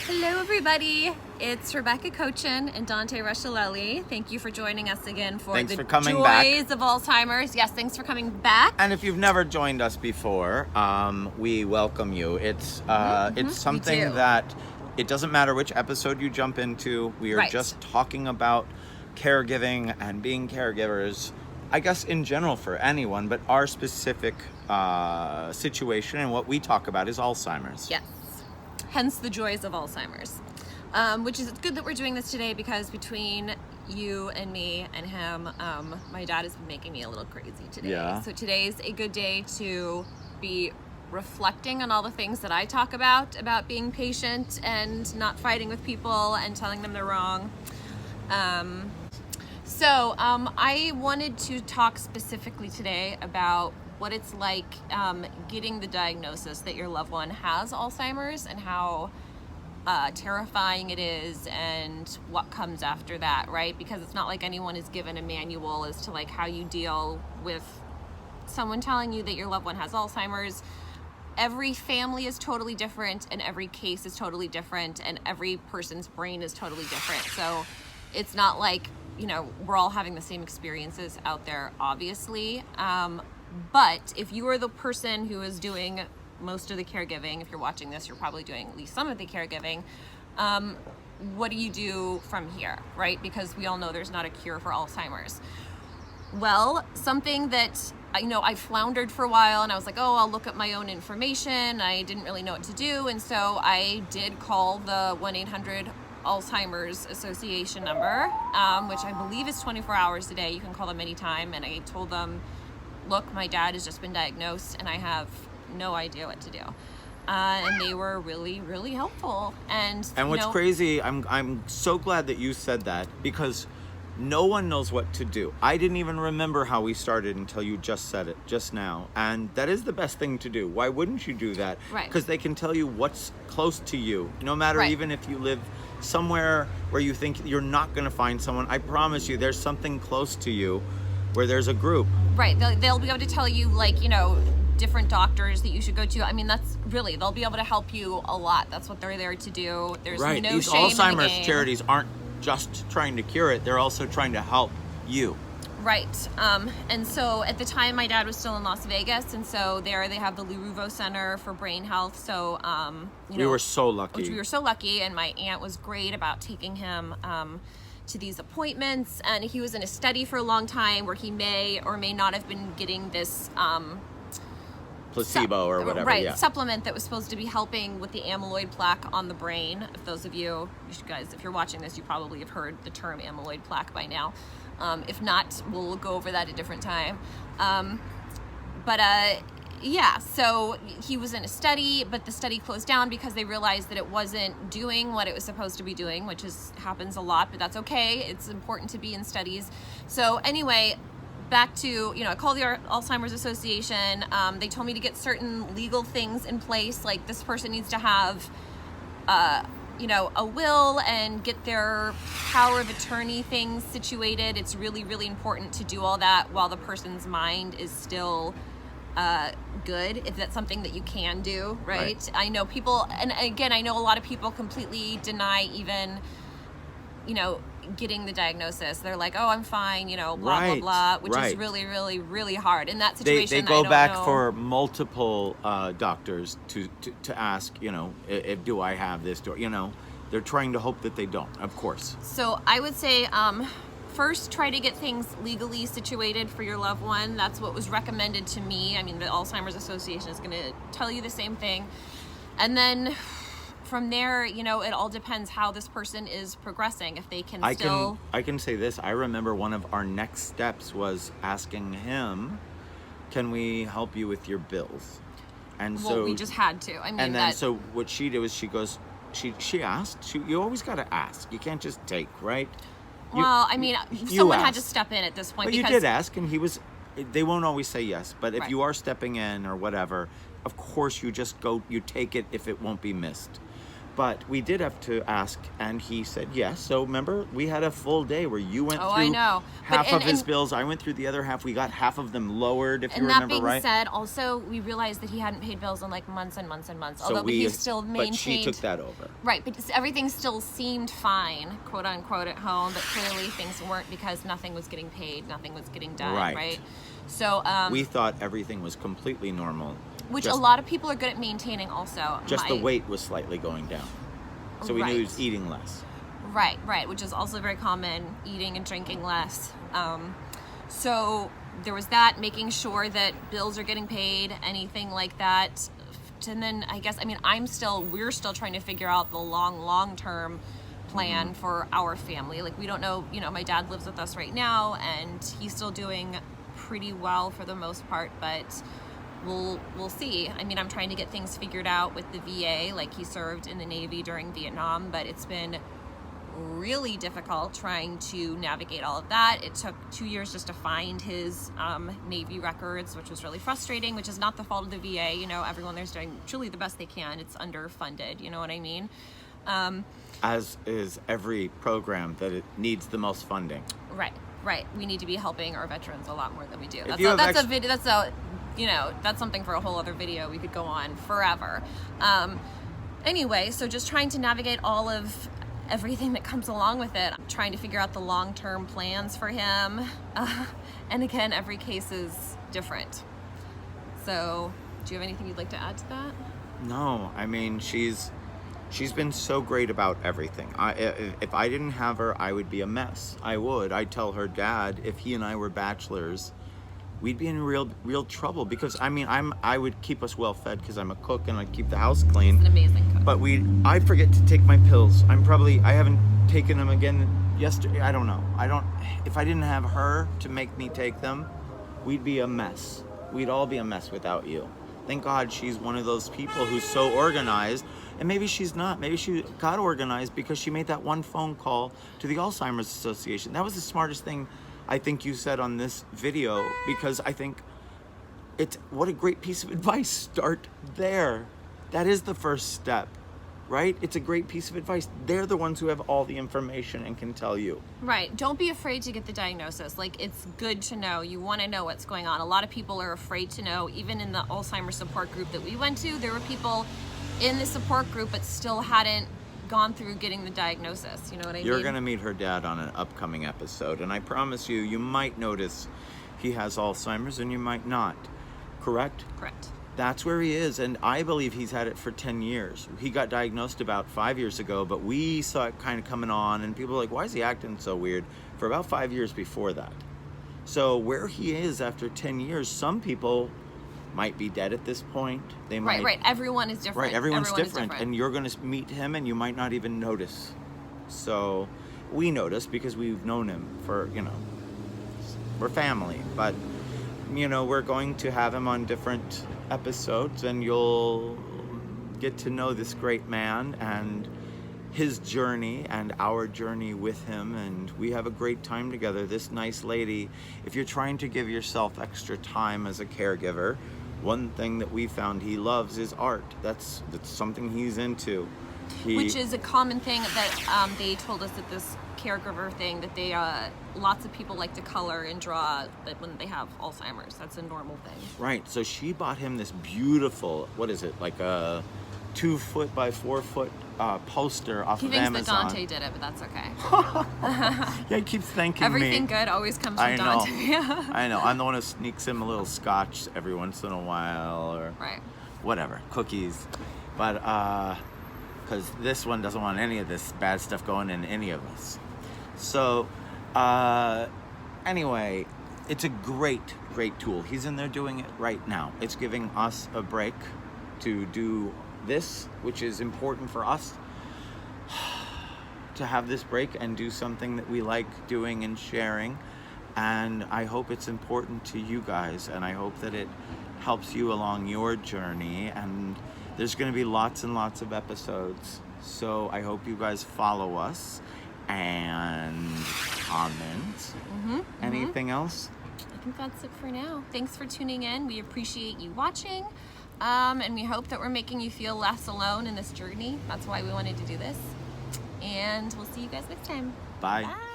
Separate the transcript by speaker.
Speaker 1: Hello everybody, it's Rebekah Kochan and Dante Rusciolelli. Thank you for joining us again for
Speaker 2: Thanks
Speaker 1: the
Speaker 2: for coming
Speaker 1: joys
Speaker 2: back.
Speaker 1: of Alzheimer's. Yes, thanks for coming back.
Speaker 2: And if you've never joined us before, we welcome you. It's something
Speaker 1: do.
Speaker 2: that it doesn't matter which episode you jump into. We are
Speaker 1: Right.
Speaker 2: just talking about caregiving and being caregivers, I guess in general for anyone, but our specific situation and what we talk about is Alzheimer's.
Speaker 1: Yes, hence the joys of Alzheimer's. Which is good that we're doing this today because between you and me and him, my dad has been making me a little crazy today.
Speaker 2: Yeah.
Speaker 1: So today's a good day to be reflecting on all the things that I talk about being patient and not fighting with people and telling them they're wrong. So I wanted to talk specifically today about what it's like getting the diagnosis that your loved one has Alzheimer's and how terrifying it is and what comes after that, right? Because it's not like anyone is given a manual as to like how you deal with someone telling you that your loved one has Alzheimer's. Every family is totally different and every case is totally different and every person's brain is totally different. So it's not like, you know, we're all having the same experiences out there, obviously. But if you are the person who is doing most of the caregiving, if you're watching this, you're probably doing at least some of the caregiving. What do you do from here, right? Because we all know there's not a cure for Alzheimer's. Well, something that I floundered for a while and I was like, oh, I'll look up my own information. I didn't really know what to do. And so I did call the 1-800 Alzheimer's Association number, which I believe is 24 hours a day. You can call them anytime. And I told them, look, my dad has just been diagnosed and I have no idea what to do. And they were really, really helpful. And
Speaker 2: what's crazy, I'm so glad that you said that because no one knows what to do. I didn't even remember how we started until you just said it just now. And that is the best thing to do. Why wouldn't you do that?
Speaker 1: Right.
Speaker 2: Because they can tell you what's close to you. No matter
Speaker 1: Right.
Speaker 2: even if you live somewhere where you think you're not going to find someone, I promise you there's something close to you where there's a group.
Speaker 1: Right. They'll be able to tell you, like, different doctors that you should go to. I mean, that's really, they'll be able to help you a lot. That's what they're there to do. There's
Speaker 2: Right.
Speaker 1: no
Speaker 2: These
Speaker 1: shame in the
Speaker 2: Alzheimer's
Speaker 1: game.
Speaker 2: charities aren't just trying to cure it. They're also trying to help you.
Speaker 1: Right. And so at the time, my dad was still in Las Vegas. And so there they have the Luruvo Center for Brain Health. So,
Speaker 2: We were so lucky.
Speaker 1: Which we were so lucky. And my aunt was great about taking him to these appointments. And he was in a study for a long time where he may or may not have been getting this
Speaker 2: Placebo or whatever.
Speaker 1: Right,
Speaker 2: Yeah.
Speaker 1: supplement that was supposed to be helping with the amyloid plaque on the brain. If those of you guys, if you're watching this, you probably have heard the term amyloid plaque by now. If not, we'll go over that a different time. Yeah, so he was in a study, but the study closed down because they realized that it wasn't doing what it was supposed to be doing, which happens a lot, but that's okay. It's important to be in studies. So anyway, back to, I called the Alzheimer's Association. They told me to get certain legal things in place, like this person needs to have, a will and get their power of attorney things situated. It's really, really important to do all that while the person's mind is still good, if that's something that you can do, right? I know people, and again, I know a lot of people completely deny even, getting the diagnosis. They're like, oh, I'm fine, blah, blah, blah, which is really, really, really hard. In that situation,
Speaker 2: They go
Speaker 1: I don't
Speaker 2: back
Speaker 1: know.
Speaker 2: for multiple doctors to ask, if do I have this, they're trying to hope that they don't, of course.
Speaker 1: So I would say, first, try to get things legally situated for your loved one. That's what was recommended to me. I mean, the Alzheimer's Association is going to tell you the same thing. And then from there, it all depends how this person is progressing. If they can
Speaker 2: I can say this. I remember one of our next steps was asking him, can we help you with your bills? And so
Speaker 1: we just had to. I mean,
Speaker 2: and then so what she did was she goes, she asked. You always got to ask. You can't just take, right?
Speaker 1: Well, I mean, someone had to step in at this point.
Speaker 2: But you did ask, and they won't always say yes. But if
Speaker 1: Right.
Speaker 2: you are stepping in or whatever, of course you just go, you take it if it won't be missed. But we did have to ask, and he said yes. So remember, we had a full day where you went
Speaker 1: I
Speaker 2: through
Speaker 1: know.
Speaker 2: half of his bills. I went through the other half. We got half of them lowered, if you remember, right?
Speaker 1: And that being said, also, we realized that he hadn't paid bills in like months and months and months.
Speaker 2: So
Speaker 1: Although he still maintained...
Speaker 2: But she took that over.
Speaker 1: Right, but everything still seemed fine, quote unquote, at home. But clearly things weren't because nothing was getting paid, nothing was getting done, right? So...
Speaker 2: we thought everything was completely normal.
Speaker 1: Which a lot of people are good at maintaining also.
Speaker 2: Just the weight was slightly going down. So we knew he was eating less.
Speaker 1: Right, which is also very common, eating and drinking less. So there was that, making sure that bills are getting paid, anything like that. And then I guess, we're still trying to figure out the long-term plan for our family. Like, we don't know, my dad lives with us right now, and he's still doing pretty well for the most part, but we'll see. I'm trying to get things figured out with the VA. Like, he served in the Navy during Vietnam, but it's been really difficult trying to navigate all of that. It took 2 years just to find his Navy records, which was really frustrating, which is not the fault of the VA. Everyone there's doing truly the best they can. It's underfunded, you know what I mean?
Speaker 2: As is every program that it needs the most funding.
Speaker 1: Right. We need to be helping our veterans a lot more than we do. That's something for a whole other video. We could go on forever. Anyway, so just trying to navigate all of everything that comes along with it. I'm trying to figure out the long-term plans for him. And again, every case is different. So, do you have anything you'd like to add to that?
Speaker 2: No, she's been so great about everything. If I didn't have her, I would be a mess. I'd tell her dad, if he and I were bachelors, we'd be in real trouble, because I would keep us well fed because I'm a cook and I keep the house clean.
Speaker 1: He's an amazing cook.
Speaker 2: But I forget to take my pills. I haven't taken them again yesterday. I don't know. If I didn't have her to make me take them, we'd be a mess. We'd all be a mess without you. Thank God she's one of those people who's so organized. And maybe she's not. Maybe she got organized because she made that one phone call to the Alzheimer's Association. That was the smartest thing I think you said on this video, because I think what a great piece of advice. Start there. That is the first step, right? It's a great piece of advice. They're the ones who have all the information and can tell you.
Speaker 1: Right. Don't be afraid to get the diagnosis. Like, it's good to know. You want to know what's going on. A lot of people are afraid to know. Even in the Alzheimer's support group that we went to, there were people in the support group but still hadn't gone through getting the diagnosis. You know what I mean?
Speaker 2: You're going to meet her dad on an upcoming episode, and I promise you might notice he has Alzheimer's and you might not. Correct?
Speaker 1: Correct.
Speaker 2: That's where he is, and I believe he's had it for 10 years. He got diagnosed about 5 years ago, but we saw it kind of coming on, and people were like, why is he acting so weird? For about 5 years before that. So where he is after 10 years, some people might be dead at this point. They might.
Speaker 1: Right. Everyone is different.
Speaker 2: Right, everyone's different. And you're going to meet him and you might not even notice. So we notice because we've known him for, we're family. But, we're going to have him on different episodes and you'll get to know this great man and his journey and our journey with him, and we have a great time together. This nice lady, if you're trying to give yourself extra time as a caregiver, one thing that we found he loves is art. That's something he's into.
Speaker 1: Which is a common thing that they told us at this caregiver thing, that they lots of people like to color and draw when they have Alzheimer's. That's a normal thing. Right.
Speaker 2: So she bought him this beautiful, what is it, like a 2 foot by 4 foot poster off of Amazon.
Speaker 1: He thinks that Dante did it, but that's okay.
Speaker 2: Yeah, he keeps thanking
Speaker 1: Everything
Speaker 2: me.
Speaker 1: good always comes from Dante.
Speaker 2: I know. I'm the one who sneaks him a little scotch every once in a while, or whatever, cookies. But because this one doesn't want any of this bad stuff going in any of us. So anyway, it's a great tool. He's in there doing it right now. It's giving us a break to do this, which is important for us, to have this break and do something that we like doing and sharing. And I hope it's important to you guys, and I hope that it helps you along your journey. And there's going to be lots and lots of episodes, so I hope you guys follow us and comment. Anything else?
Speaker 1: I think that's it for now. Thanks for tuning in. We appreciate you watching. And we hope that we're making you feel less alone in this journey. That's why we wanted to do this. And we'll see you guys next time.
Speaker 2: Bye.
Speaker 1: Bye.